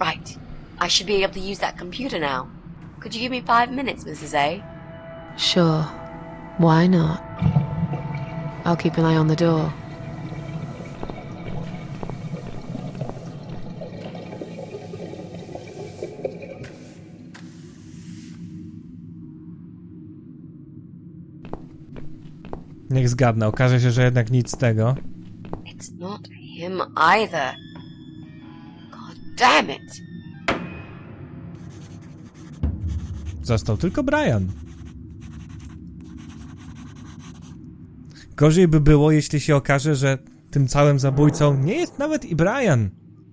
Right. I should be able to use that computer now. Could you give me 5 minutes, Mrs. A? Sure. Why not? I'll keep an eye on the door. Niech zgadnę, okaże się, że jednak nic z tego. It's not him either. God damn it! Został tylko Brian. Gorzej by było, jeśli się okaże, że tym całym zabójcą nie jest nawet i Brian.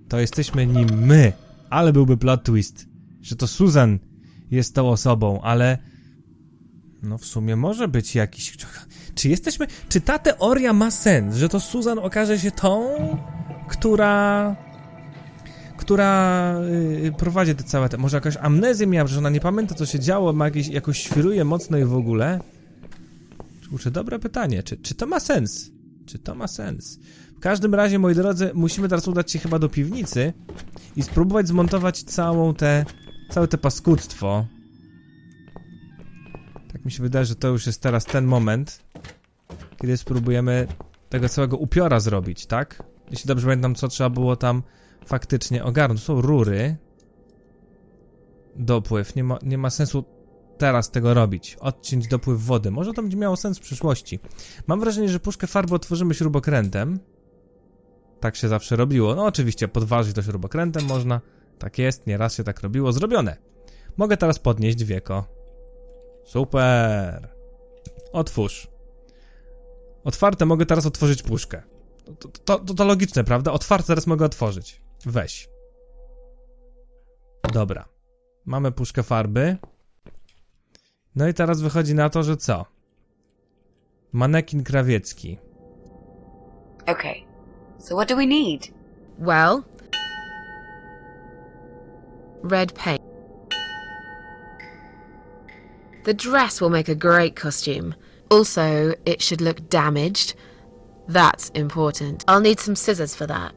To jesteśmy nim my. Ale byłby plot twist, że to Susan jest tą osobą, ale... No w sumie może być jakiś... Czy ta teoria ma sens, że to Susan okaże się tą, która prowadzi te całe... Może jakaś amnezję miała, że ona nie pamięta, co się działo, ma jakoś świruje mocno i w ogóle? Kurczę, dobre pytanie. Czy to ma sens? Czy to ma sens? W każdym razie, moi drodzy, musimy teraz udać się chyba do piwnicy i spróbować zmontować całe te paskudztwo. Tak mi się wydaje, że to już jest teraz ten moment, kiedy spróbujemy tego całego upiora zrobić, tak? Jeśli dobrze pamiętam, co trzeba było tam faktycznie ogarnąć. To są rury. Dopływ. Nie ma sensu teraz tego robić. Odciąć dopływ wody. Może to będzie miało sens w przyszłości. Mam wrażenie, że puszkę farby otworzymy śrubokrętem. Tak się zawsze robiło. No oczywiście podważyć to śrubokrętem można. Tak jest, nieraz się tak robiło. Zrobione. Mogę teraz podnieść wieko. Super. Otwórz. Otwarte, mogę teraz otworzyć puszkę. To logiczne, prawda? Otwarte teraz mogę otworzyć. Weź. Dobra. Mamy puszkę farby. No i teraz wychodzi na to, że co? Manekin krawiecki. Okay. So what do we need? Well... red paint. The dress will make a great costume. Also, it should look damaged. That's important. I'll need some scissors for that.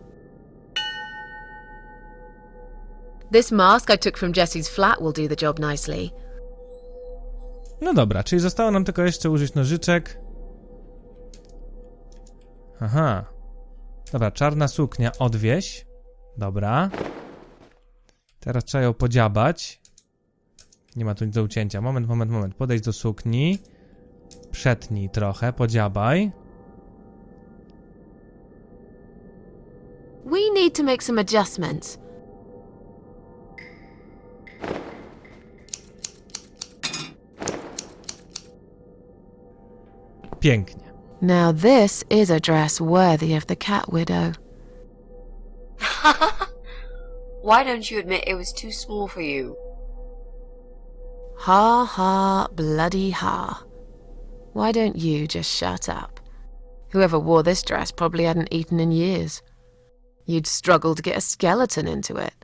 This mask I took from Jessie's flat will do the job nicely. No dobra, czyli zostało nam tylko jeszcze użyć nożyczek. Aha. Dobra, czarna suknia, odwieź. Dobra. Teraz trzeba ją podziabać. Nie ma tu nic do ucięcia. Moment. Podejdź do sukni. Przetnij trochę, podziabaj. We need to make some adjustments. Pięknie. Now this is a dress worthy of the cat widow. Why don't you admit it was too small for you? Ha ha, bloody ha. Why don't you just shut up? Whoever wore this dress probably hadn't eaten in years. You'd struggle to get a skeleton into it.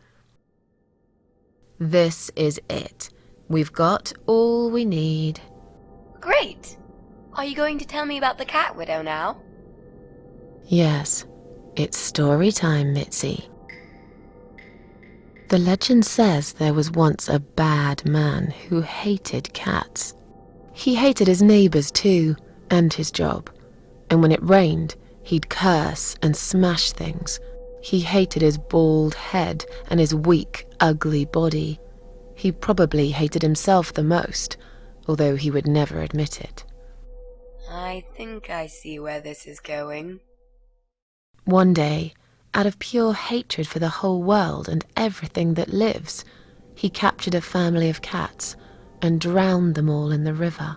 This is it. We've got all we need. Great! Are you going to tell me about the cat widow now? Yes, it's story time, Mitzi. The legend says there was once a bad man who hated cats. He hated his neighbors too, and his job. And when it rained, he'd curse and smash things. He hated his bald head and his weak, ugly body. He probably hated himself the most, although he would never admit it. I think I see where this is going. One day, out of pure hatred for the whole world and everything that lives, he captured a family of cats and drowned them all in the river.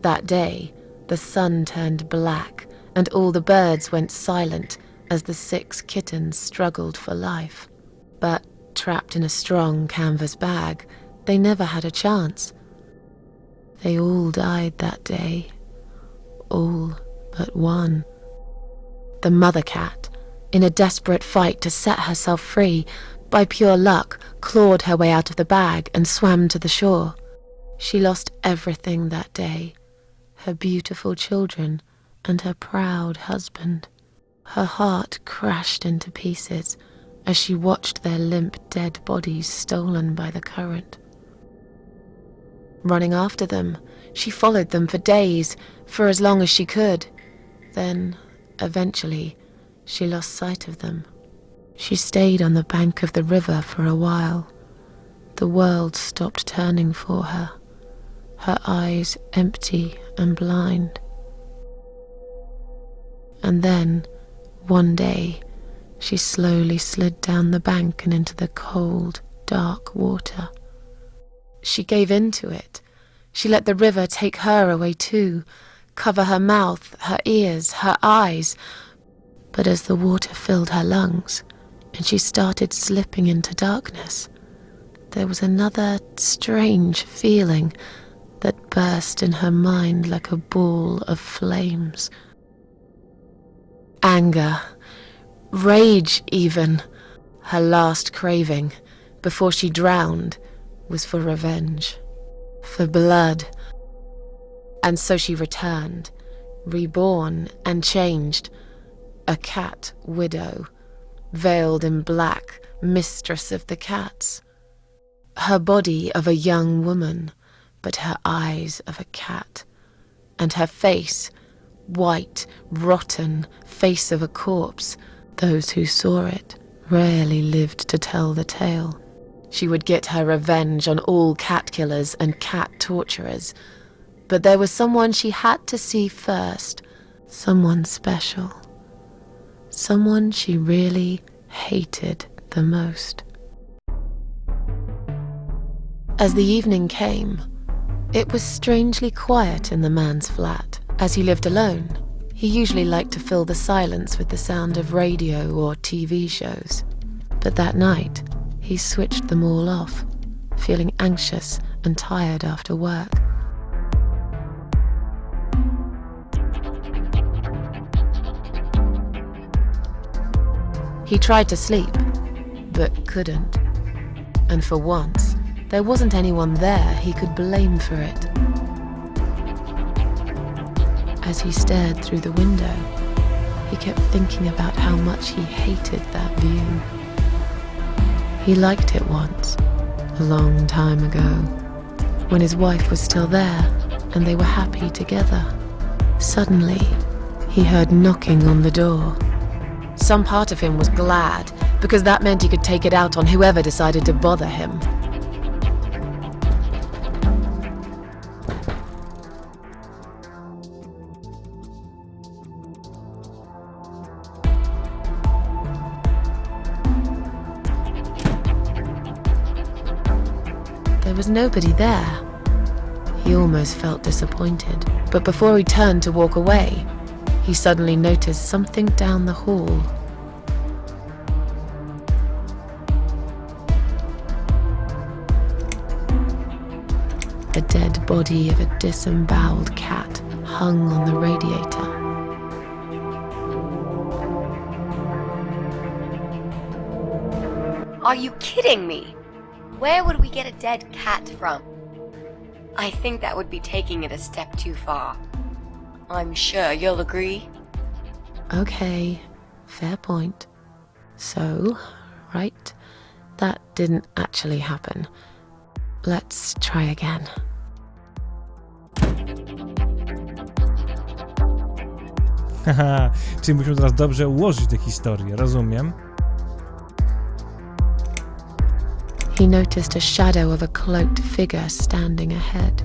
That day, the sun turned black and all the birds went silent as the 6 kittens struggled for life. But trapped in a strong canvas bag, they never had a chance. They all died that day. All but one. The mother cat, in a desperate fight to set herself free, by pure luck, clawed her way out of the bag and swam to the shore. She lost everything that day, her beautiful children and her proud husband. Her heart crashed into pieces, as she watched their limp, dead bodies stolen by the current. Running after them, she followed them for days, for as long as she could. Then, eventually, she lost sight of them. She stayed on the bank of the river for a while. The world stopped turning for her, her eyes empty and blind. And then, one day, she slowly slid down the bank and into the cold, dark water. She gave in to it. She let the river take her away too, cover her mouth, her ears, her eyes. But as the water filled her lungs, and she started slipping into darkness, there was another strange feeling that burst in her mind like a ball of flames. Anger, rage even. Her last craving, before she drowned, was for revenge, for blood. And so she returned, reborn and changed, a cat widow, veiled in black, mistress of the cats. Her body of a young woman, but her eyes of a cat, and her face, white, rotten, face of a corpse. Those who saw it rarely lived to tell the tale. She would get her revenge on all cat killers and cat torturers. But there was someone she had to see first, someone special, someone she really hated the most. As the evening came, it was strangely quiet in the man's flat. As he lived alone, he usually liked to fill the silence with the sound of radio or TV shows. But that night, he switched them all off, feeling anxious and tired after work. He tried to sleep, but couldn't. And for once, there wasn't anyone there he could blame for it. As he stared through the window, he kept thinking about how much he hated that view. He liked it once, a long time ago, when his wife was still there and they were happy together. Suddenly, he heard knocking on the door. Some part of him was glad, because that meant he could take it out on whoever decided to bother him. There was nobody there. He almost felt disappointed, but before he turned to walk away, he suddenly noticed something down the hall. The dead body of a disemboweled cat hung on the radiator. Are you kidding me? Where would we get a dead cat from? I think that would be taking it a step too far. I'm sure you'll agree. Okay, fair point. So, right, that didn't actually happen. Let's try again. Haha, czyli musimy teraz dobrze ułożyć tę historię, rozumiem. He noticed a shadow of a cloaked figure standing ahead.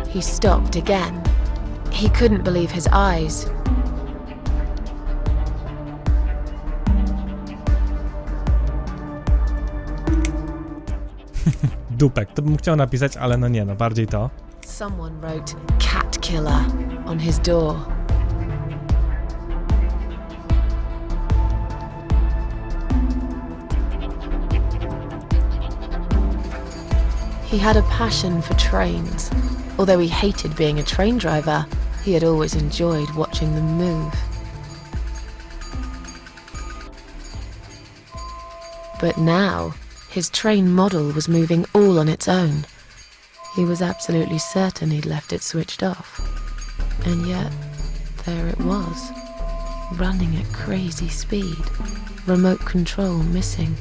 He stopped again. He couldn't believe his eyes. Dupek, to bym chciał napisać, ale no nie, no bardziej to. Someone wrote "cat killer" on his door. He had a passion for trains. Although he hated being a train driver, he had always enjoyed watching them move. But now, His train model was moving all on its own. He was absolutely certain he'd left it switched off. And yet, there it was, running at crazy speed, remote control missing.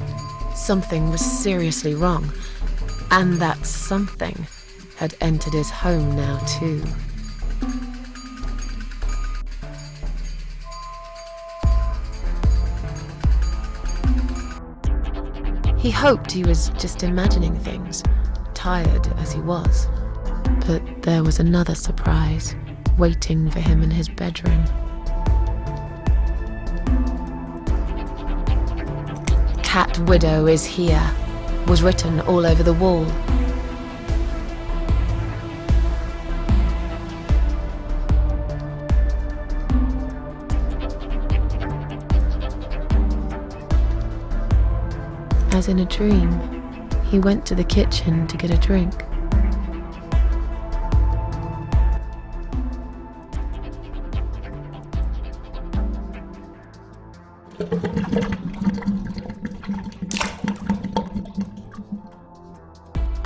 Something was seriously wrong, and that something had entered his home now too. He hoped he was just imagining things, tired as he was. But there was another surprise waiting for him in his bedroom. "Cat widow is here," was written all over the wall. As in a dream, he went to the kitchen to get a drink.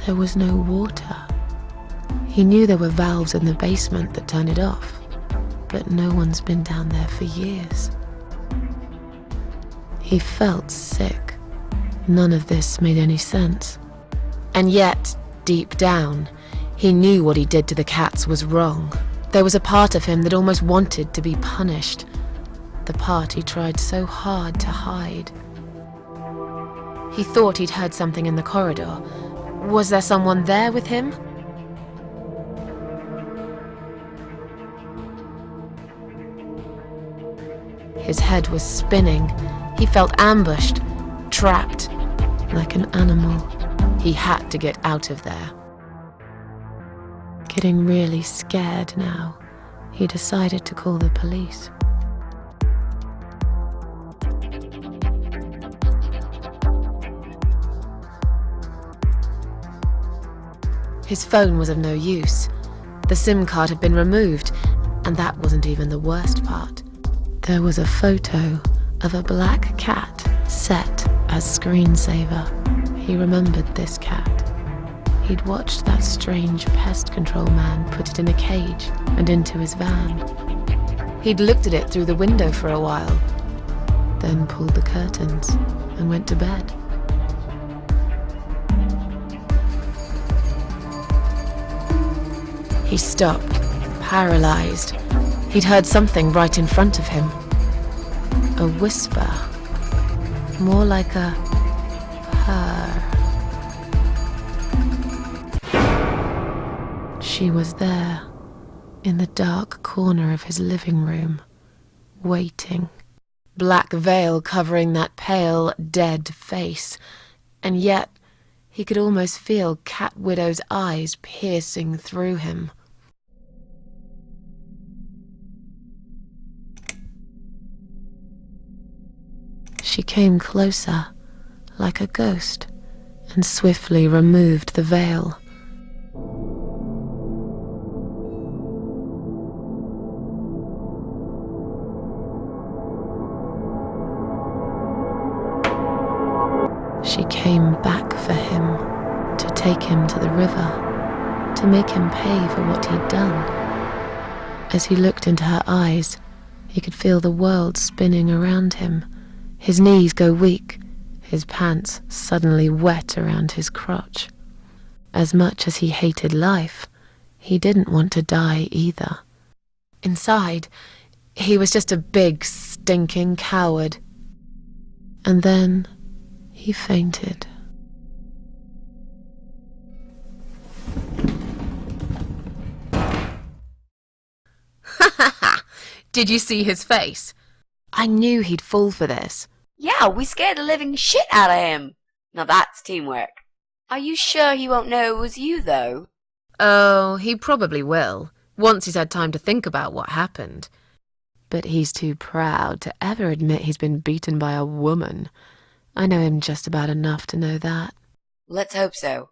There was no water. He knew there were valves in the basement that turned it off, but no one's been down there for years. He felt sick. None of this made any sense. And yet, deep down, he knew what he did to the cats was wrong. There was a part of him that almost wanted to be punished. The part he tried so hard to hide. He thought he'd heard something in the corridor. Was there someone there with him? His head was spinning. He felt ambushed, trapped, like an animal. He had to get out of there. Getting really scared now, he decided to call the police. His phone was of no use. The SIM card had been removed, and that wasn't even the worst part. There was a photo of a black cat set as screensaver. He remembered this cat. He'd watched that strange pest control man put it in a cage and into his van. He'd looked at it through the window for a while, then pulled the curtains and went to bed. He stopped, paralyzed. He'd heard something right in front of him. A whisper. More like a purr. She was there, in the dark corner of his living room, waiting. Black veil covering that pale, dead face. And yet, he could almost feel Cat Widow's eyes piercing through him. She came closer, like a ghost, and swiftly removed the veil. She came back for him, to take him to the river, to make him pay for what he'd done. As he looked into her eyes, he could feel the world spinning around him. His knees go weak, his pants suddenly wet around his crotch. As much as he hated life, he didn't want to die either. Inside, he was just a big, stinking coward. And then he fainted. Did you see his face? I knew he'd fall for this. Yeah, we scared the living shit out of him. Now that's teamwork. Are you sure he won't know it was you, though? Oh, he probably will, once he's had time to think about what happened. But he's too proud to ever admit he's been beaten by a woman. I know him just about enough to know that. Let's hope so.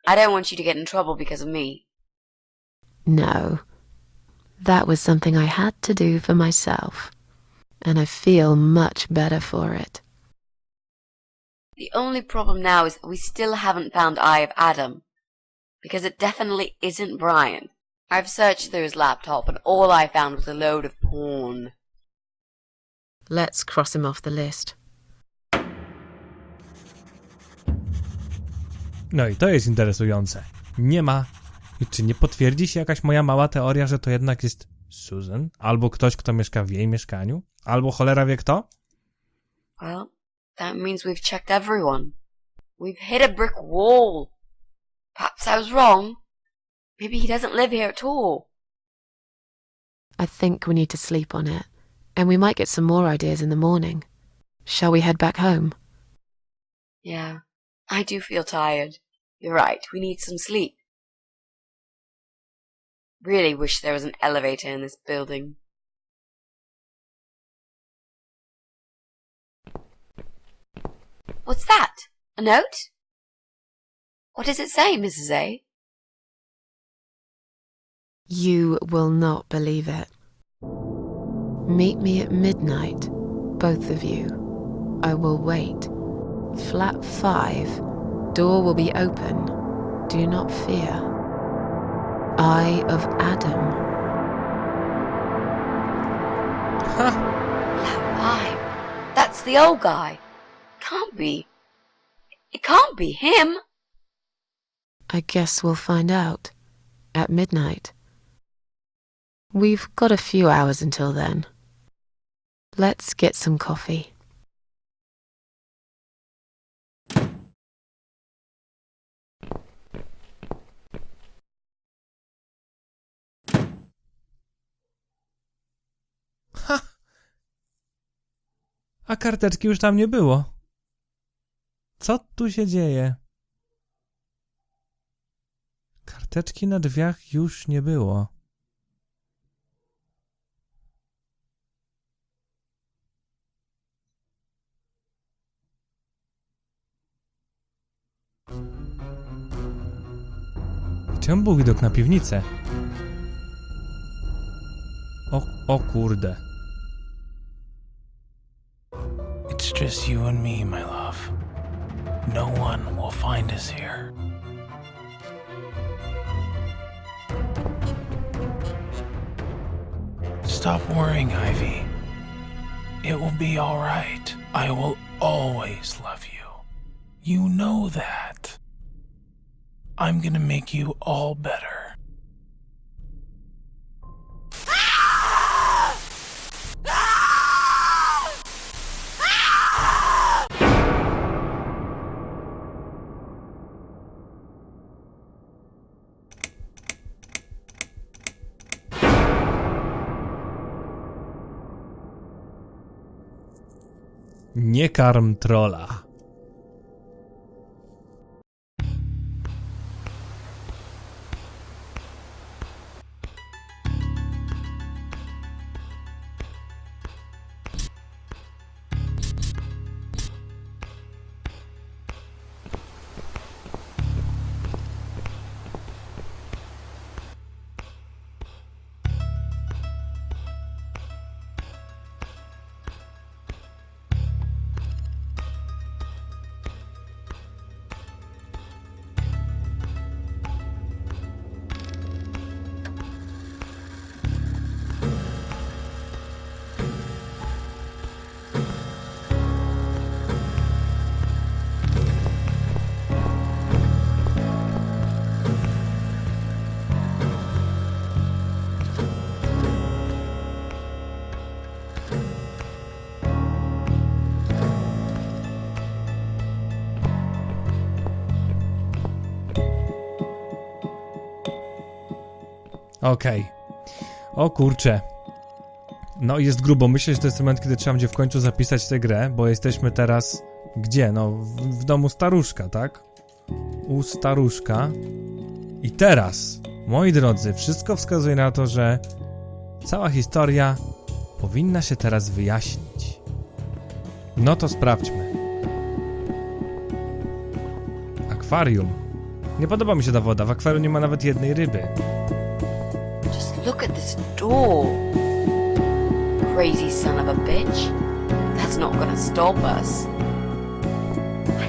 I don't want you to get in trouble because of me. No. That was something I had to do for myself. And I feel much better for it. The only problem now is that we still haven't found Eye of Adam. Because it definitely isn't Brian. I've searched through his laptop and all I found was a load of porn. Let's cross him off the list. No i to jest interesujące. Nie ma... Czy nie potwierdzi się jakaś moja mała teoria, że to jednak jest Susan? Albo ktoś, kto mieszka w jej mieszkaniu? Albo cholera wie kto? Well, that means we've checked everyone. We've hit a brick wall. Perhaps I was wrong. Maybe he doesn't live here at all. I think we need to sleep on it, and we might get some more ideas in the morning. Shall we head back home? Yeah, I do feel tired. You're right, we need some sleep. Really wish there was an elevator in this building. What's that? A note? What does it say, Mrs. A? You will not believe it. Meet me at midnight, both of you. I will wait. Flat 5. Door will be open. Do not fear. Eye of Adam. Ha! Flat 5. That's the old guy. Can't be. It can't be him. I guess we'll find out. At midnight. We've got a few hours until then. Let's get some coffee. Ha! A karteczki już tam nie było. Co tu się dzieje? Karteczki na drzwiach już nie było. Czemu był widok na piwnicę? O kurde. It's just you and me, my love. No one will find us here. Stop worrying, Ivy. It will be all right. I will always love you. You know that. I'm gonna make you all better. Nie karm trola. Okej. O kurczę. No jest grubo. Myślę, że to jest moment, kiedy trzeba będzie w końcu zapisać tę grę, bo jesteśmy teraz... Gdzie? No, w domu staruszka, tak? U staruszka. I teraz, moi drodzy, wszystko wskazuje na to, że cała historia powinna się teraz wyjaśnić. No to sprawdźmy. Akwarium. Nie podoba mi się ta woda. W akwarium nie ma nawet jednej ryby. Just look at this door. Crazy son of a bitch. That's not gonna stop us.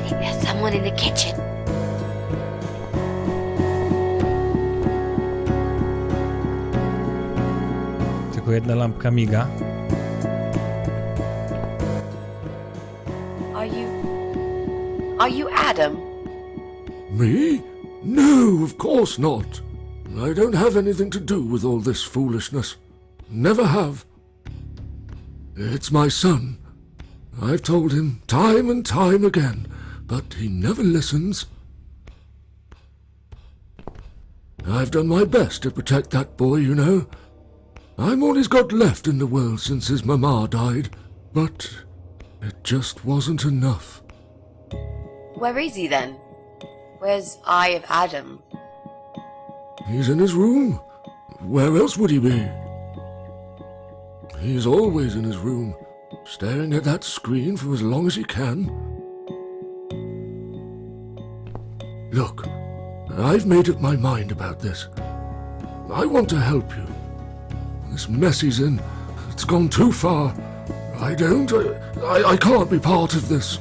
I think there's someone in the kitchen. Tylko jedna lampka miga. Are you Adam? Me? No, of course not. I don't have anything to do with all this foolishness. Never have. It's my son. I've told him time and time again, but he never listens. I've done my best to protect that boy, you know. I'm all he's got left in the world since his mama died, but it just wasn't enough. Where is he then? Where's Eye of Adam? He's in his room. Where else would he be? He's always in his room, staring at that screen for as long as he can. Look, I've made up my mind about this. I want to help you. This mess he's in, it's gone too far. I can't be part of this.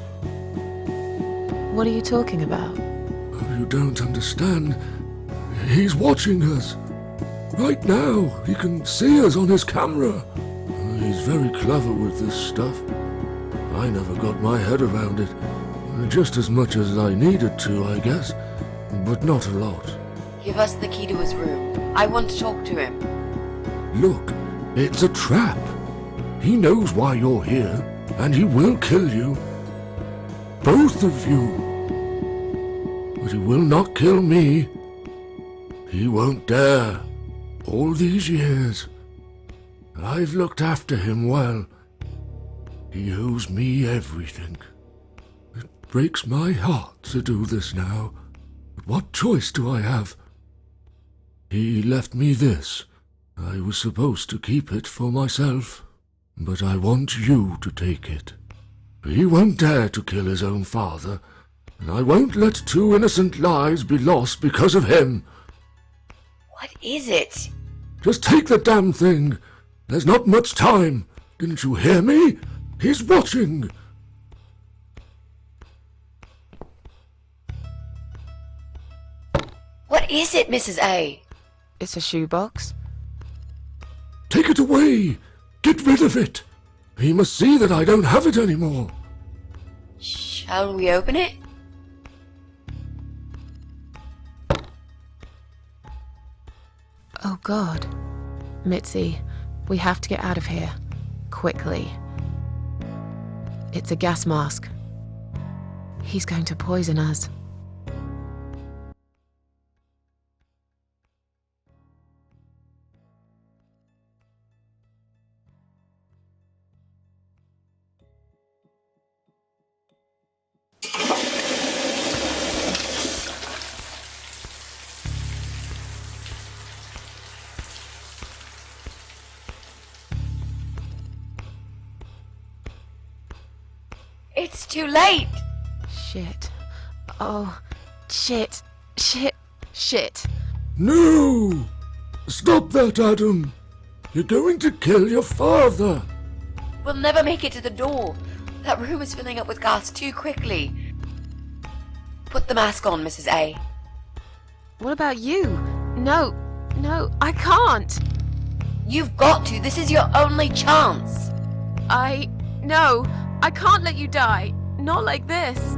What are you talking about? You don't understand. He's watching us. Right now, he can see us on his camera. He's very clever with this stuff. I never got my head around it. Just as much as I needed to, I guess. But not a lot. Give us the key to his room. I want to talk to him. Look, it's a trap. He knows why you're here, and he will kill you. Both of you. But he will not kill me. He won't dare. All these years, I've looked after him well. He owes me everything. It breaks my heart to do this now. But what choice do I have? He left me this. I was supposed to keep it for myself, but I want you to take it. He won't dare to kill his own father, and I won't let 2 innocent lives be lost because of him. What is it? Just take the damn thing. There's not much time. Didn't you hear me? He's watching. What is it, Mrs. A? It's a shoebox. Take it away. Get rid of it. He must see that I don't have it anymore. Shall we open it? Oh God. Mitzi, we have to get out of here. Quickly. It's a gas mask. He's going to poison us. It's too late. Shit. Oh, shit. Shit. Shit. No! Stop that, Adam. You're going to kill your father. We'll never make it to the door. That room is filling up with gas too quickly. Put the mask on, Mrs. A. What about you? No, I can't. You've got to. This is your only chance. No, I can't let you die. Not like this.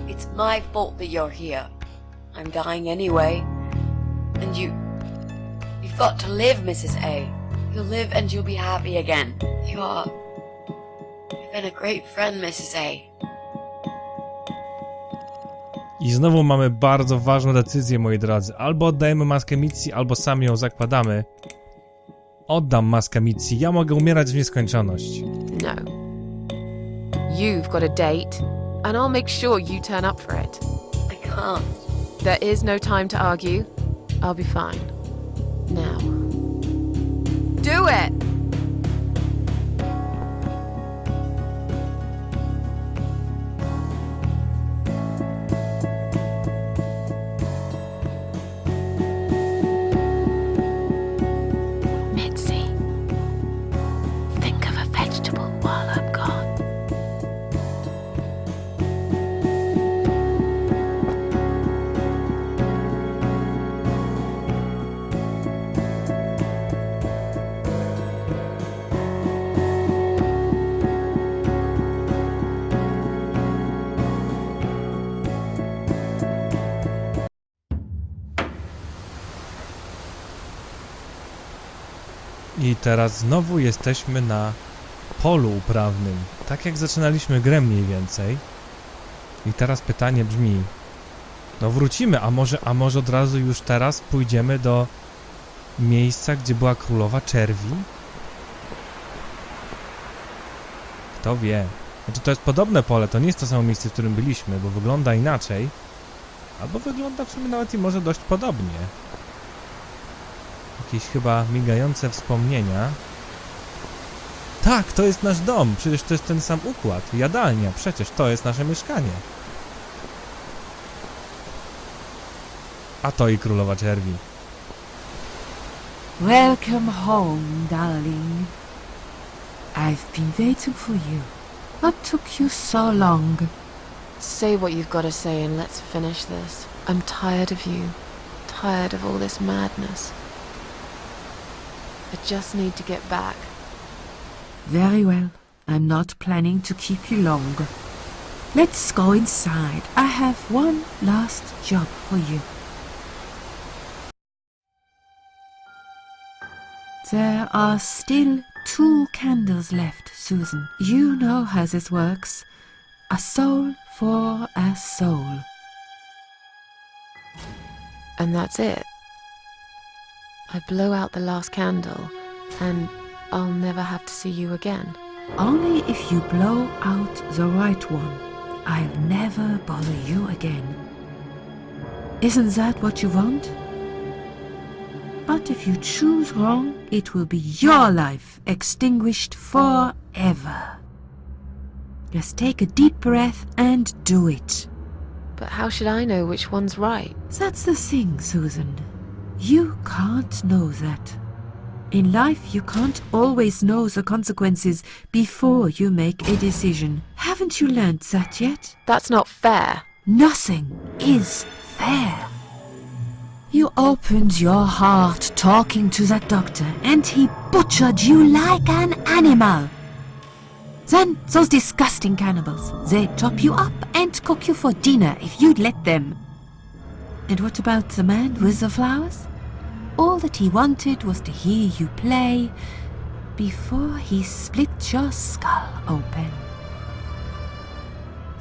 It's my fault that you're here. I'm dying anyway. And you've got to live, Mrs. A. You'll live and you'll be happy again. You've been a great friend, Mrs. A. I znowu mamy bardzo ważną decyzję, moi drodzy. Albo oddajemy maskę Mitzi, albo sami ją zakładamy. Oddam maskę Mitzi. Ja mogę umierać w nieskończoność. No. You've got a date, and I'll make sure you turn up for it. I can't. There is no time to argue. I'll be fine. Now. Do it! Mitzi, think of a vegetable while I'm gone. teraz znowu jesteśmy na polu uprawnym. Tak jak zaczynaliśmy grę mniej więcej. I teraz pytanie brzmi... No wrócimy, a może od razu już teraz pójdziemy do miejsca, gdzie była królowa czerwi? Kto wie. Znaczy to jest podobne pole, to nie jest to samo miejsce, w którym byliśmy, bo wygląda inaczej. Albo wygląda w sumie nawet i może dość podobnie. Jakieś chyba migające wspomnienia. Tak, to jest nasz dom, przecież to jest ten sam układ. Jadalnia, przecież to jest nasze mieszkanie. A to i królowa czerwi. Welcome home, darling. I've been waiting for you. What took you so long? Say what you've got to say and let's finish this. I'm tired of you. Tired of all this madness. I just need to get back. Very well. I'm not planning to keep you long. Let's go inside. I have one last job for you. There are still 2 candles left, Susan. You know how this works. A soul for a soul. And that's it. I blow out the last candle and I'll never have to see you again. Only if you blow out the right one. I'll never bother you again. Isn't that what you want? But if you choose wrong, it will be your life extinguished forever. Just take a deep breath and do it. But how should I know which one's right? That's the thing, Susan. You can't know that. In life, you can't always know the consequences before you make a decision. Haven't you learned that yet? That's not fair. Nothing is fair. You opened your heart talking to that doctor, and he butchered you like an animal. Then those disgusting cannibals, they chop you up and cook you for dinner if you'd let them. And what about the man with the flowers? All that he wanted was to hear you play before he split your skull open.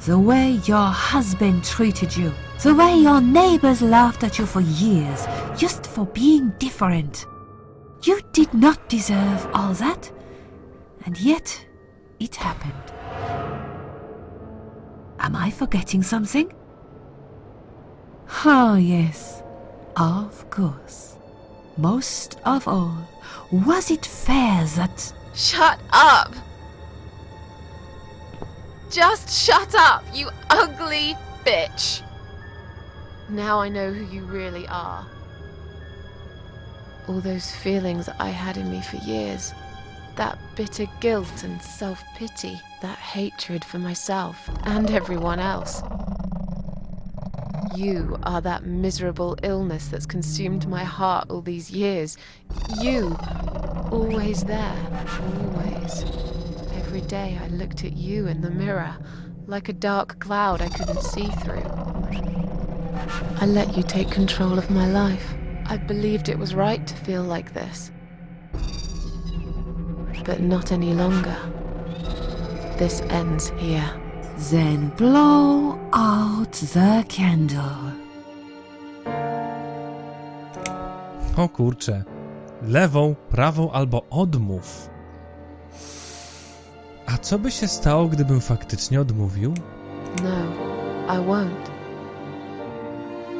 The way your husband treated you, the way your neighbors laughed at you for years, just for being different. You did not deserve all that, and yet it happened. Am I forgetting something? Oh, yes, of course. Most of all, was it fair that... Shut up! Just shut up, you ugly bitch! Now I know who you really are. All those feelings I had in me for years. That bitter guilt and self-pity. That hatred for myself and everyone else. You are that miserable illness that's consumed my heart all these years. You, always there, always. Every day I looked at you in the mirror, like a dark cloud I couldn't see through. I let you take control of my life. I believed it was right to feel like this. But not any longer. This ends here. Then blow out the candle. O kurczę. Lewą, prawą albo odmów. A co by się stało, gdybym faktycznie odmówił? No, I won't.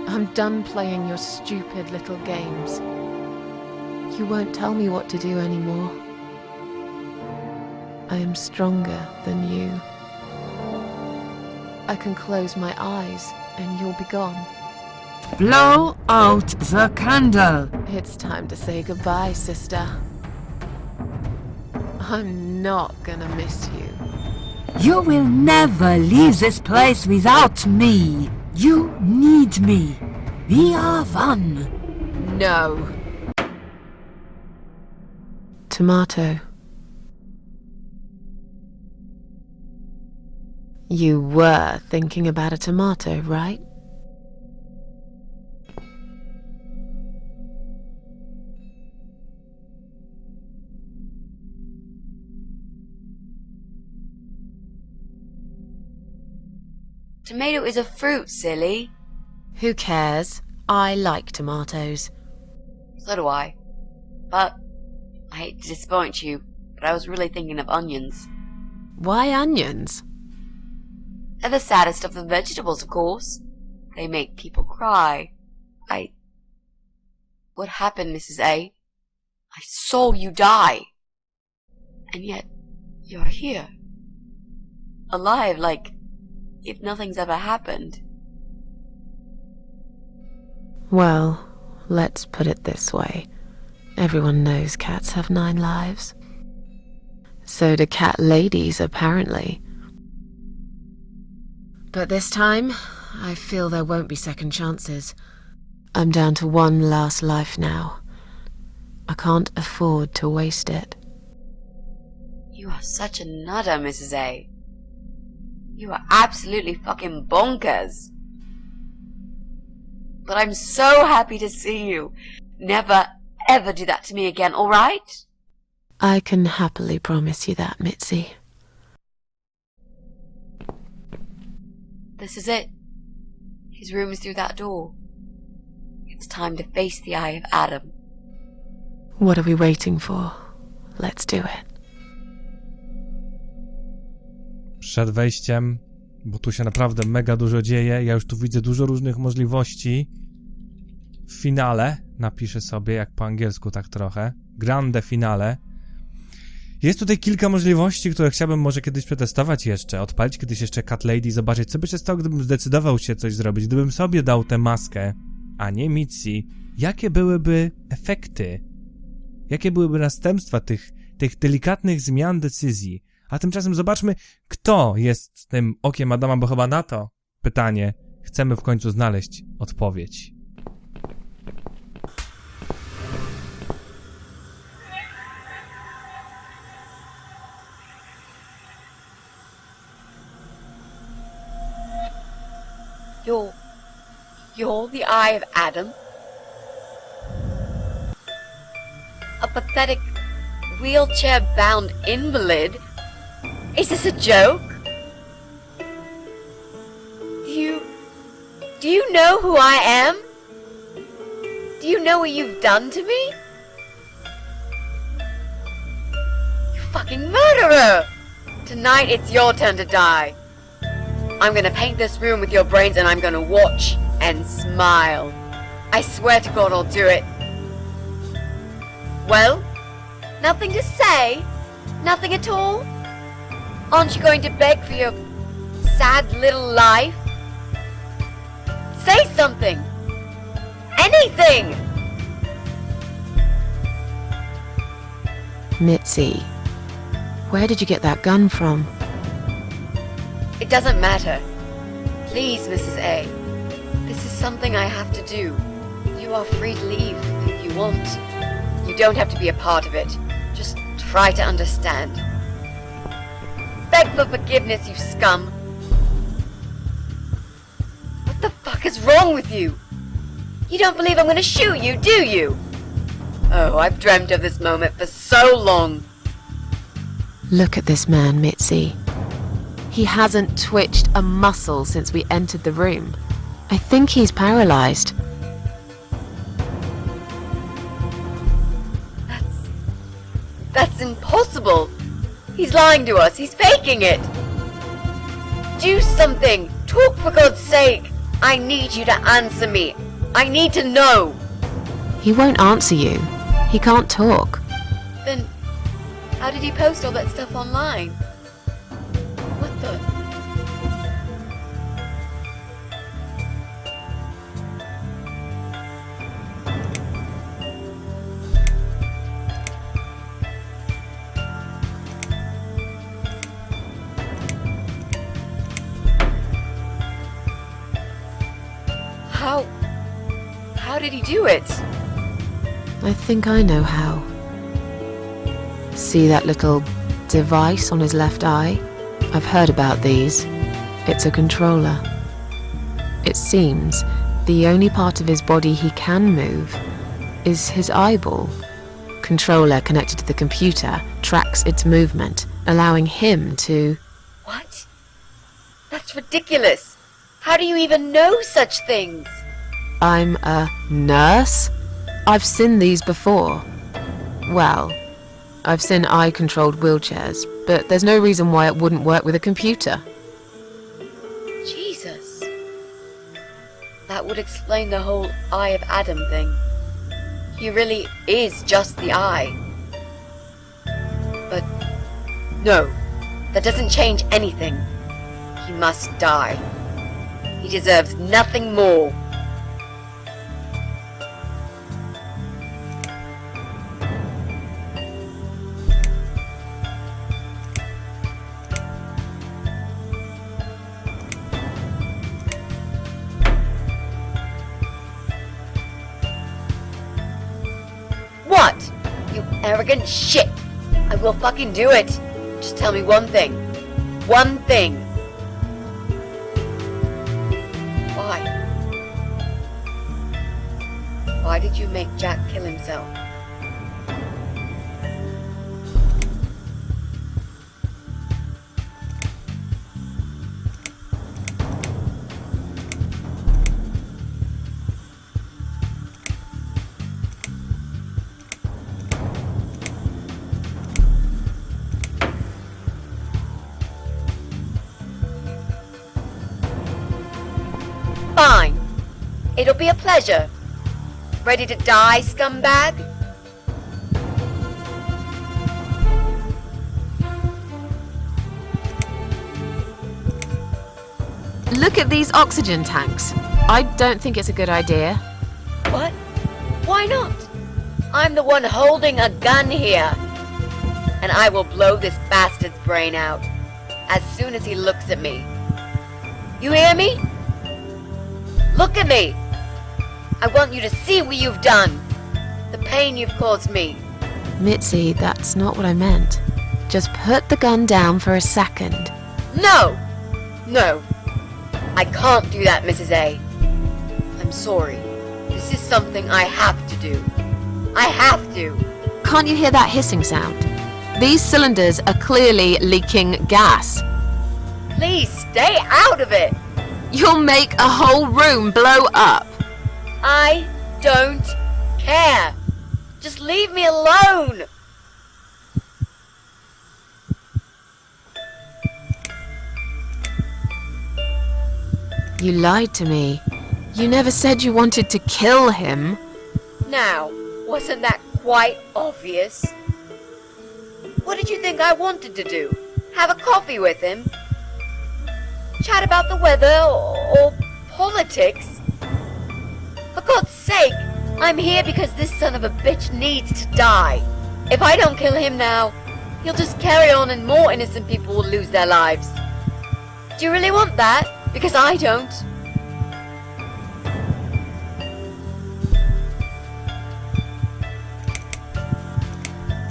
I'm done playing your stupid little games. You won't tell me what to do anymore. I am stronger than you. I can close my eyes and you'll be gone. Blow out the candle. It's time to say goodbye, sister. I'm not gonna miss you. You will never leave this place without me. You need me. We are one. No. Tomato. You were thinking about a tomato, right? Tomato is a fruit, silly. Who cares? I like tomatoes. So do I. But I hate to disappoint you, but I was really thinking of onions. Why onions? They're the saddest of the vegetables, of course. They make people cry. What happened, Mrs. A? I saw you die. And yet, you're here. Alive, like if nothing's ever happened. Well, let's put it this way. Everyone knows cats have 9 lives. So do cat ladies, apparently. But this time, I feel there won't be second chances. I'm down to one last life now. I can't afford to waste it. You are such a nutter, Mrs. A. You are absolutely fucking bonkers. But I'm so happy to see you. Never, ever do that to me again, alright? I can happily promise you that, Mitzi. This is it. His room is through that door. It's time to face the eye of Adam. What are we waiting for? Let's do it. Przed wejściem, bo tu się naprawdę mega dużo dzieje, ja już tu widzę dużo różnych możliwości. W finale, napiszę sobie, jak po angielsku tak trochę, grande finale. Jest tutaj kilka możliwości, które chciałbym może kiedyś przetestować jeszcze, odpalić kiedyś jeszcze Cat Lady, zobaczyć, co by się stało, gdybym zdecydował się coś zrobić, gdybym sobie dał tę maskę, a nie Mitzi. Jakie byłyby efekty? Jakie byłyby następstwa tych delikatnych zmian decyzji? A tymczasem zobaczmy, kto jest tym okiem Adama, bo chyba na to pytanie chcemy w końcu znaleźć odpowiedź. You're the eye of Adam? A pathetic, wheelchair-bound invalid? Is this a joke? Do you know who I am? Do you know what you've done to me? You fucking murderer! Tonight it's your turn to die. I'm gonna paint this room with your brains and I'm gonna watch and smile. I swear to God I'll do it. Well, nothing to say? Nothing at all? Aren't you going to beg for your sad little life? Say something! Anything! Mitzi, where did you get that gun from? It doesn't matter. Please, Mrs. A. This is something I have to do. You are free to leave if you want. You don't have to be a part of it. Just try to understand. Beg for forgiveness, you scum. What the fuck is wrong with you? You don't believe I'm gonna shoot you, do you? Oh, I've dreamt of this moment for so long. Look at this man, Mitzi. He hasn't twitched a muscle since we entered the room. I think he's paralyzed. That's impossible. He's lying to us. He's faking it. Do something. Talk for God's sake. I need you to answer me. I need to know. He won't answer you. He can't talk. Then how did he post all that stuff online? What the? How did he do it? I think I know how. See that little device on his left eye? I've heard about these. It's a controller. It seems the only part of his body he can move is his eyeball. Controller connected to the computer tracks its movement, allowing him to... What? That's ridiculous. How do you even know such things? I'm a nurse? I've seen these before. Well, I've seen eye-controlled wheelchairs, but there's no reason why it wouldn't work with a computer. Jesus. That would explain the whole Eye of Adam thing. He really is just the eye. But no, that doesn't change anything. He must die. He deserves nothing more. What? You arrogant shit! I will fucking do it! Just tell me one thing. One thing! Why? Why did you make Jack kill himself? Fine. It'll be a pleasure. Ready to die, scumbag? Look at these oxygen tanks. I don't think it's a good idea. What? Why not? I'm the one holding a gun here. And I will blow this bastard's brain out as soon as he looks at me. You hear me? Look at me! I want you to see what you've done. The pain you've caused me. Mitzi, that's not what I meant. Just put the gun down for a second. No! No. I can't do that, Mrs. A. I'm sorry. This is something I have to do. I have to. Can't you hear that hissing sound? These cylinders are clearly leaking gas. Please stay out of it. You'll make a whole room blow up. I don't care. Just leave me alone. You lied to me. You never said you wanted to kill him. Now, wasn't that quite obvious? What did you think I wanted to do? Have a coffee with him? Chat about the weather or politics? For God's sake, I'm here because this son of a bitch needs to die. If I don't kill him now, he'll just carry on and more innocent people will lose their lives. Do you really want that? Because I don't.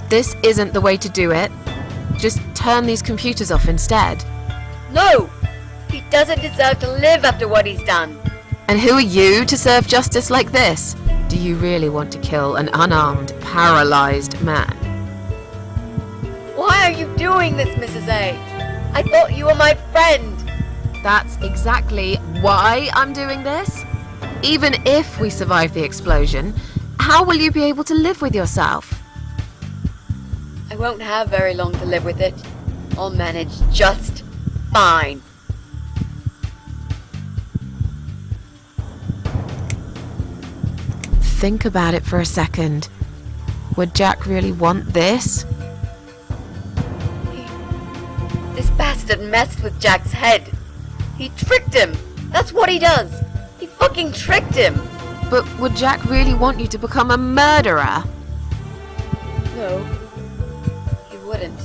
This isn't the way to do it. Just turn these computers off instead. No! He doesn't deserve to live after what he's done. And who are you to serve justice like this? Do you really want to kill an unarmed, paralyzed man? Why are you doing this, Mrs. A? I thought you were my friend. That's exactly why I'm doing this. Even if we survive the explosion, how will you be able to live with yourself? I won't have very long to live with it. I'll manage just fine. Think about it for a second. Would Jack really want this? This bastard messed with Jack's head. He tricked him. That's what he does. He fucking tricked him. But would Jack really want you to become a murderer? No, he wouldn't.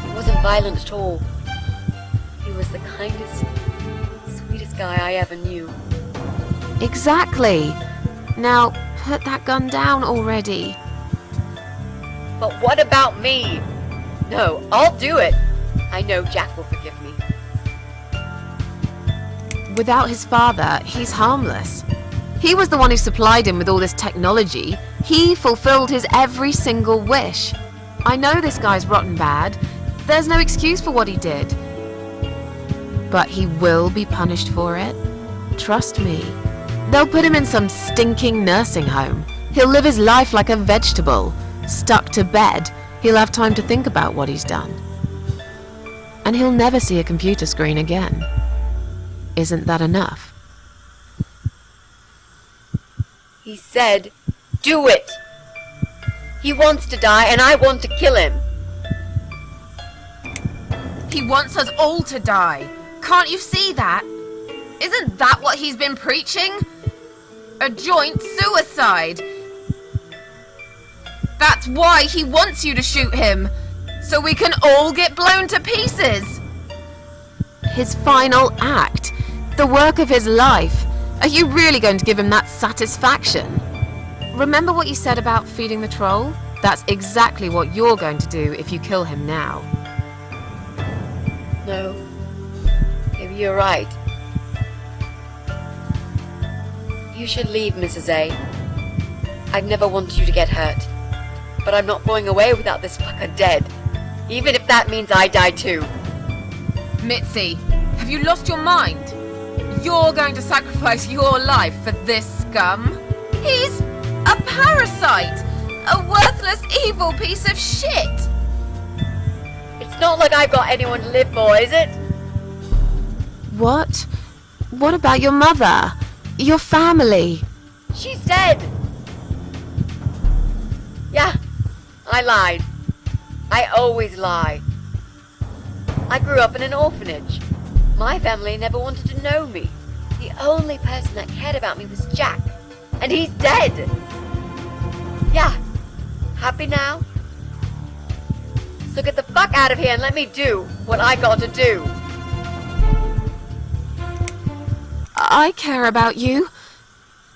He wasn't violent at all. He was the kindest, sweetest guy I ever knew. Exactly. Now, put that gun down already. But what about me? No, I'll do it. I know Jack will forgive me. Without his father, he's harmless. He was the one who supplied him with all this technology. He fulfilled his every single wish. I know this guy's rotten bad. There's no excuse for what he did. But he will be punished for it. Trust me. They'll put him in some stinking nursing home. He'll live his life like a vegetable. Stuck to bed, he'll have time to think about what he's done. And he'll never see a computer screen again. Isn't that enough? He said, do it! He wants to die and I want to kill him. He wants us all to die. Can't you see that? Isn't that what he's been preaching? A joint suicide. That's why he wants you to shoot him. So we can all get blown to pieces. His final act. The work of his life. Are you really going to give him that satisfaction? Remember what you said about feeding the troll? That's exactly what you're going to do if you kill him now. No. Maybe you're right. You should leave, Mrs. A. I've never wanted you to get hurt. But I'm not going away without this fucker dead. Even if that means I die too. Mitzi, have you lost your mind? You're going to sacrifice your life for this scum? He's a parasite! A worthless, evil piece of shit! It's not like I've got anyone to live for, is it? What? What about your mother? Your family? She's dead! Yeah, I lied. I always lie. I grew up in an orphanage. My family never wanted to know me. The only person that cared about me was Jack. And he's dead! Yeah, happy now? So get the fuck out of here and let me do what I got to do. I care about you.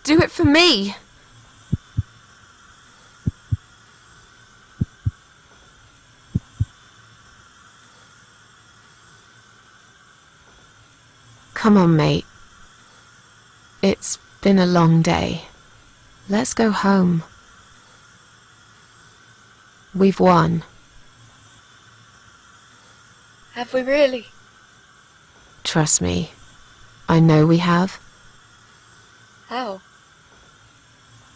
Do it for me. Come on, mate. It's been a long day. Let's go home. We've won. Have we really? Trust me. I know we have. How?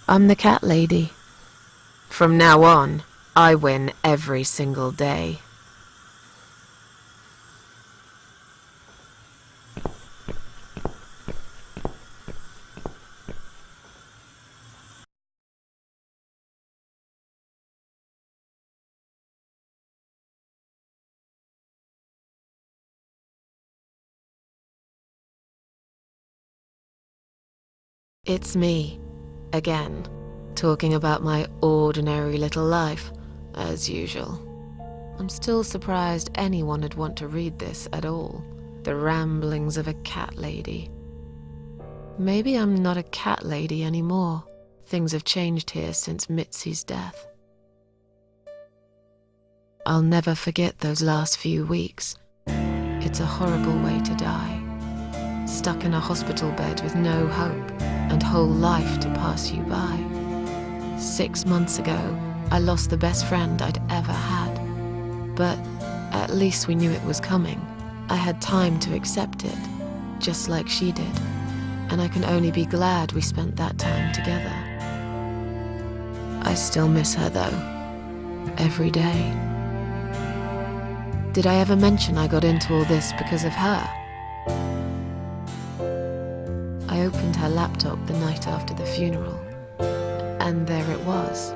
I'm the cat lady. From now on, I win every single day. It's me, again, talking about my ordinary little life, as usual. I'm still surprised anyone would want to read this at all. The ramblings of a cat lady. Maybe I'm not a cat lady anymore. Things have changed here since Mitzi's death. I'll never forget those last few weeks. It's a horrible way to die. Stuck in a hospital bed with no hope and whole life to pass you by. 6 months ago, I lost the best friend I'd ever had. But at least we knew it was coming. I had time to accept it, just like she did. And I can only be glad we spent that time together. I still miss her though, every day. Did I ever mention I got into all this because of her? I opened her laptop the night after the funeral, and there it was.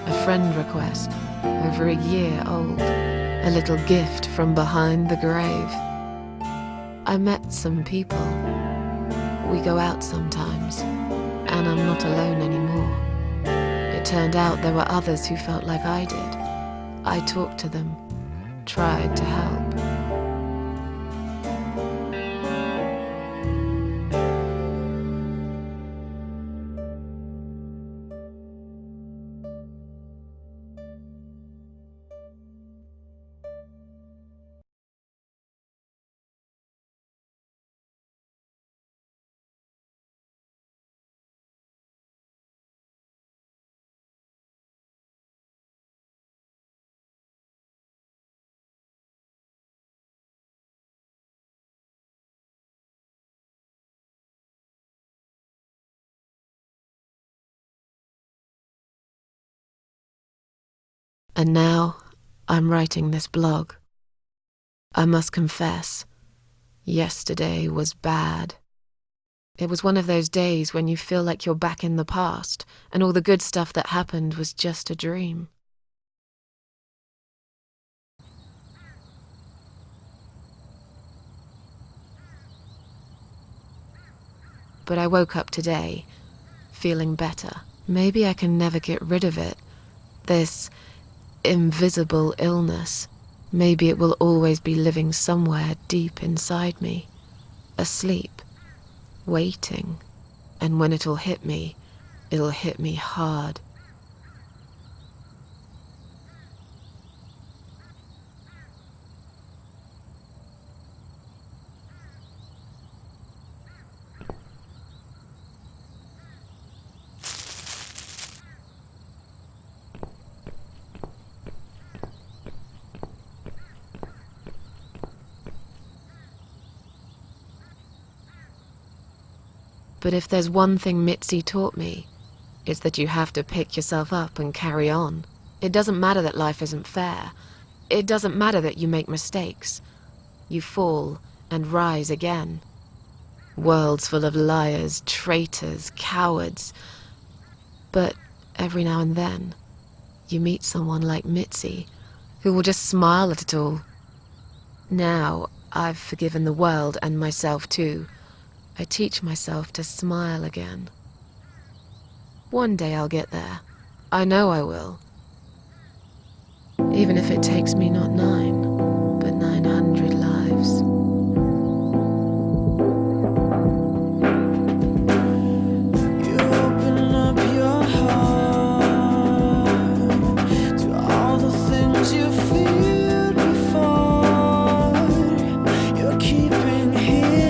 A friend request, over a year old. A little gift from behind the grave. I met some people. We go out sometimes, and I'm not alone anymore. It turned out there were others who felt like I did. I talked to them, tried to help. And now I'm writing this blog. I must confess, yesterday was bad. It was one of those days when you feel like you're back in the past and all the good stuff that happened was just a dream. But I woke up today, feeling better. Maybe I can never get rid of it, this invisible illness. Maybe it will always be living somewhere deep inside me, asleep, waiting. And when it'll hit me hard. But if there's one thing Mitzi taught me, it's that you have to pick yourself up and carry on. It doesn't matter that life isn't fair. It doesn't matter that you make mistakes. You fall and rise again. Worlds full of liars, traitors, cowards. But every now and then, you meet someone like Mitzi, who will just smile at it all. Now, I've forgiven the world and myself too. I teach myself to smile again. One day I'll get there. I know I will. Even if it takes me not 9, but 900 lives. You open up your heart to all the things you feared before. You're keeping him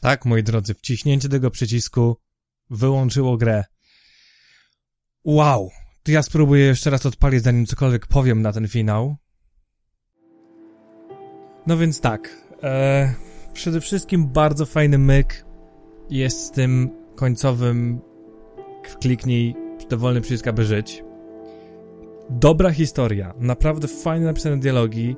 Tak, moi drodzy, wciśnięcie tego przycisku wyłączyło grę. Wow! To ja spróbuję jeszcze raz odpalić, zanim cokolwiek powiem na ten finał. No więc tak, przede wszystkim bardzo fajny myk jest z tym końcowym kliknij dowolny przycisk, aby żyć. Dobra historia, naprawdę fajnie napisane dialogi.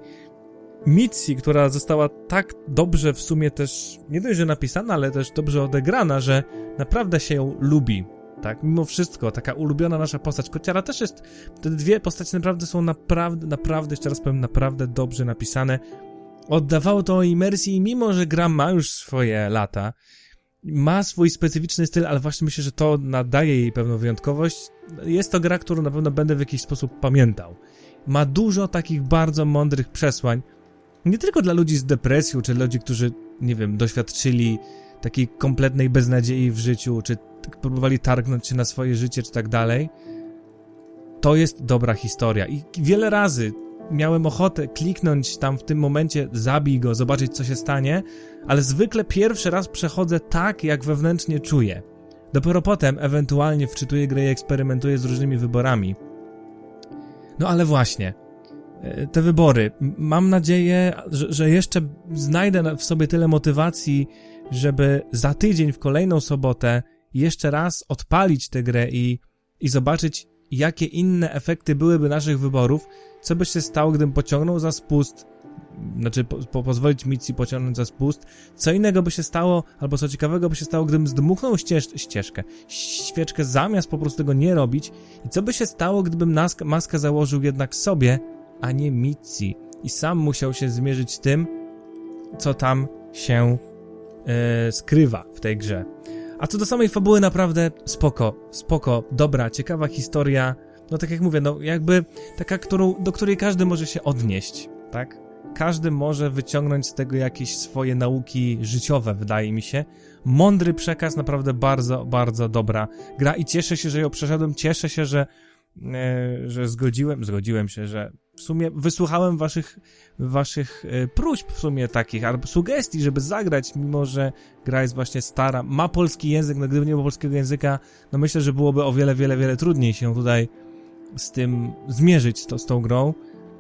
Mitzi, która została tak dobrze w sumie też, nie dość, że napisana, ale też dobrze odegrana, że naprawdę się ją lubi. tak? Mimo wszystko, taka ulubiona nasza postać. Kociara też jest, te dwie postacie naprawdę są naprawdę, jeszcze raz powiem, naprawdę dobrze napisane. Oddawało to imersji, mimo że gra ma już swoje lata, ma swój specyficzny styl, ale właśnie myślę, że to nadaje jej pewną wyjątkowość. Jest to gra, którą na pewno będę w jakiś sposób pamiętał. Ma dużo takich bardzo mądrych przesłań, nie tylko dla ludzi z depresją, czy ludzi, którzy, nie wiem, doświadczyli takiej kompletnej beznadziei w życiu, czy próbowali targnąć się na swoje życie, czy tak dalej. To jest dobra historia i wiele razy miałem ochotę kliknąć tam w tym momencie, zabij go, zobaczyć co się stanie, ale zwykle pierwszy raz przechodzę tak, jak wewnętrznie czuję. Dopiero potem ewentualnie wczytuję grę i eksperymentuję z różnymi wyborami. No ale właśnie, te wybory, mam nadzieję, że jeszcze znajdę w sobie tyle motywacji, żeby za tydzień w kolejną sobotę jeszcze raz odpalić tę grę i zobaczyć, jakie inne efekty byłyby naszych wyborów, co by się stało, gdybym pociągnął za spust, znaczy pozwolić misji pociągnąć za spust, co innego by się stało, albo co ciekawego by się stało, gdybym zdmuchnął świeczkę zamiast po prostu tego nie robić i co by się stało, gdybym maskę założył jednak sobie, a nie misji i sam musiał się zmierzyć z tym, co tam się skrywa w tej grze. A co do samej fabuły, naprawdę spoko, dobra, ciekawa historia, no tak jak mówię, no jakby taka, do której każdy może się odnieść, tak? Każdy może wyciągnąć z tego jakieś swoje nauki życiowe, wydaje mi się. Mądry przekaz, naprawdę bardzo, bardzo dobra gra i cieszę się, że ją przeszedłem, cieszę się, że zgodziłem się, że w sumie wysłuchałem waszych próśb w sumie takich, albo sugestii, żeby zagrać, mimo że gra jest właśnie stara, ma polski język, no gdyby nie było polskiego języka, no myślę, że byłoby o wiele trudniej się tutaj z tym zmierzyć z tą grą,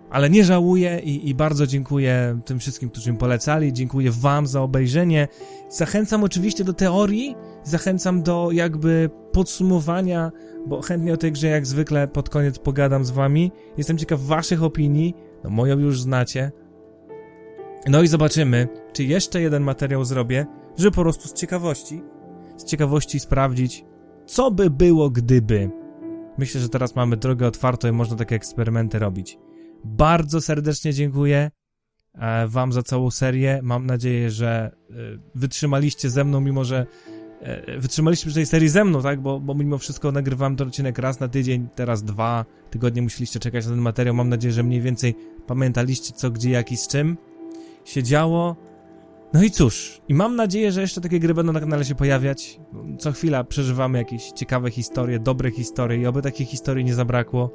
ale nie żałuję i bardzo dziękuję tym wszystkim, którzy mi polecali, dziękuję wam za obejrzenie, zachęcam oczywiście do teorii, zachęcam do jakby podsumowania, bo chętnie o tej grze jak zwykle pod koniec pogadam z wami, jestem ciekaw waszych opinii, no moją już znacie, no i zobaczymy, czy jeszcze jeden materiał zrobię, żeby po prostu z ciekawości sprawdzić, co by było gdyby. Myślę, że teraz mamy drogę otwartą i można takie eksperymenty robić. Bardzo serdecznie dziękuję wam za całą serię. Mam nadzieję, że wytrzymaliście ze mną, mimo że wytrzymaliście przy tej serii ze mną, tak? Bo mimo wszystko nagrywam ten odcinek raz na tydzień, teraz 2 tygodnie musieliście czekać na ten materiał. Mam nadzieję, że mniej więcej pamiętaliście co, gdzie, jak i z czym się działo. No i cóż, i mam nadzieję, że jeszcze takie gry będą na kanale się pojawiać. Co chwila przeżywamy jakieś ciekawe historie, dobre historie i oby takich historii nie zabrakło.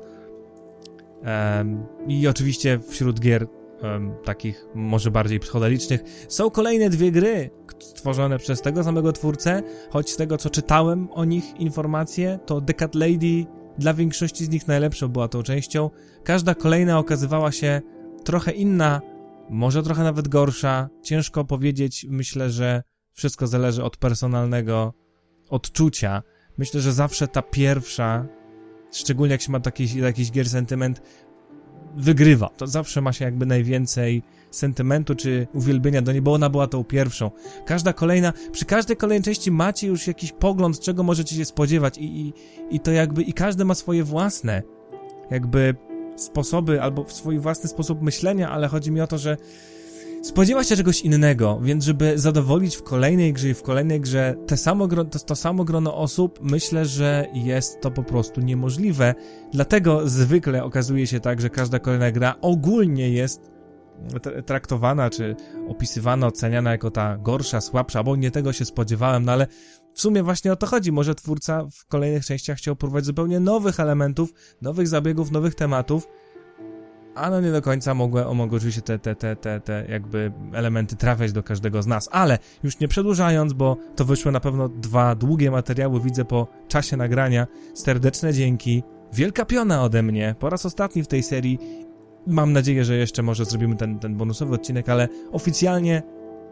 I oczywiście wśród gier takich może bardziej psychodelicznych są kolejne 2 gry stworzone przez tego samego twórcę, choć z tego co czytałem o nich informacje, to Decad Lady dla większości z nich najlepszą była tą częścią. Każda kolejna okazywała się trochę inna, może trochę nawet gorsza, ciężko powiedzieć, myślę, że wszystko zależy od personalnego odczucia. Myślę, że zawsze ta pierwsza, szczególnie jak się ma jakiś gier sentyment, wygrywa. To zawsze ma się jakby najwięcej sentymentu czy uwielbienia do niej, bo ona była tą pierwszą. Przy każdej kolejnej części macie już jakiś pogląd, czego możecie się spodziewać i to jakby, i każdy ma swoje własne jakby sposoby, albo swój własny sposób myślenia, ale chodzi mi o to, że spodziewa się czegoś innego, więc żeby zadowolić w kolejnej grze i w kolejnej grze to samo grono osób, myślę, że jest to po prostu niemożliwe. Dlatego zwykle okazuje się tak, że każda kolejna gra ogólnie jest traktowana, czy opisywana, oceniana jako ta gorsza, słabsza, bo nie tego się spodziewałem, no ale w sumie właśnie o to chodzi. Może twórca w kolejnych częściach chciał próbować zupełnie nowych elementów, nowych zabiegów, nowych tematów, a no nie do końca mogły oczywiście te jakby elementy trafiać do każdego z nas, ale już nie przedłużając, bo to wyszły na pewno 2 długie materiały, widzę po czasie nagrania, serdeczne dzięki, wielka piona ode mnie, po raz ostatni w tej serii, mam nadzieję, że jeszcze może zrobimy ten bonusowy odcinek, ale oficjalnie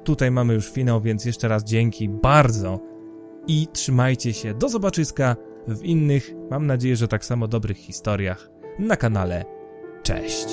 tutaj mamy już finał, więc jeszcze raz dzięki bardzo i trzymajcie się, do zobaczyska w innych, mam nadzieję, że tak samo dobrych historiach na kanale. Cześć!